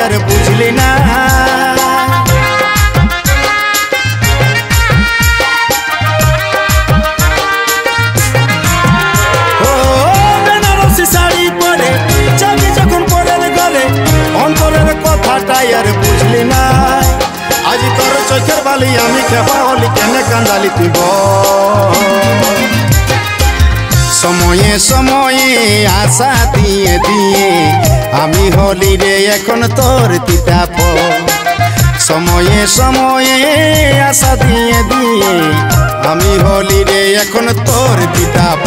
আর বুঝলি না। ও বেনারসি শাড়ি পরে যাবি যখন পরের ঘরে, অন্তরের কথাটাই আর বুঝলি না। আজি তোর চোখের বালি আমি খেপা হলি, কেনে কান্দালি তুই বল। সময়ে সময়ে আশা দিয়ে দিয়ে আমি হলি রে এখন তোর তিতাপ। সময়ে সময়ে আশা দিয়ে দিয়ে আমি হলি রে এখন তোর তিতাপ।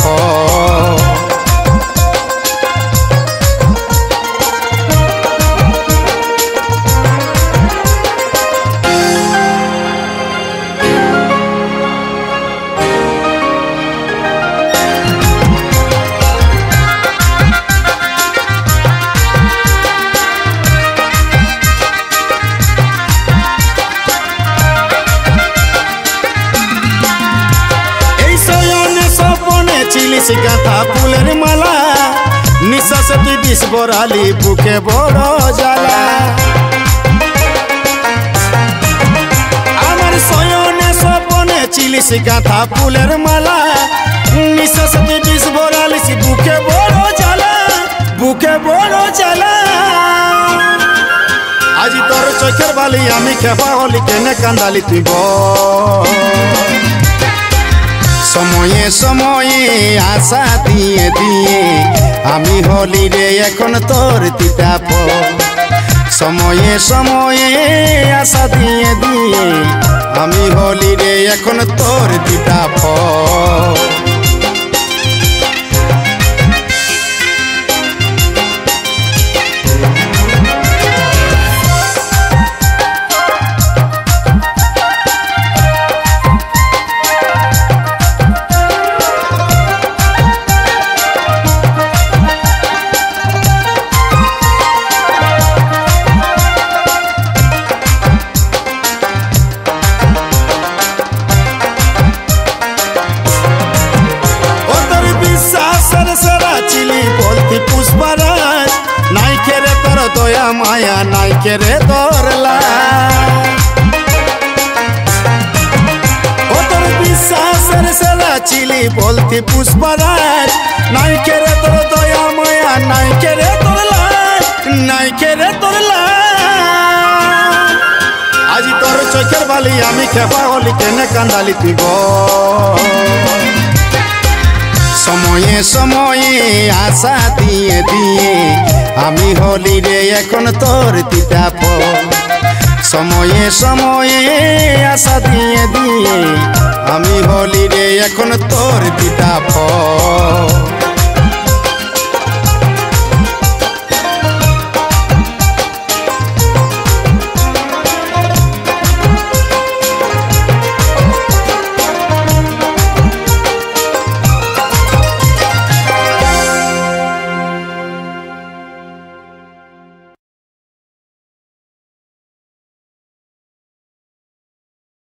চিলিস গাঁথা ফুলের মালা, নিঃশ্বাস তুই বিষ বরালি বুকে বড় জ্বালা। আমার শয়নে স্বপনে চিলিস গাঁথা ফুলের মালা, নিঃশ্বাস তুই বিষ বরালিস বুকে বড় জ্বালা, বুকে বড় জ্বালা। আজি তোর চোখের বালি আমি খেপা হলি, কেনে কান্দালি তুই বল। সময়ে সময়ে আশা দিয়ে দিয়ে আমি হলি রে এখন তোর তিতাপ। সময়ে সময়ে আশা দিয়ে দিয়ে আমি হলি রে এখন তোর তিতাপ। পুষ্পরাজ নাই কেরে তোর দয়া মায়া, নাই কেরে তোর লাজ। ও তোর বিশ্বাসের সেরা ছিলি বলতি পুষ্পরাজ, নাই কেরে তোর দয়া মায়া, নাই কেরে তোর লাজ, নাই কেরে তোর লাজ। আজি তোর চোখের বালি আমি খেপা হলি, কেনে কান্দালি তুই বল। সময়ে সময়ে আশা দিয়ে দিয়ে আমি হলি রে এখন তোর তিতাপ। সময়ে সময়ে আশা দিয়ে দিয়ে আমি হলি রে এখন তোর তিতাপ।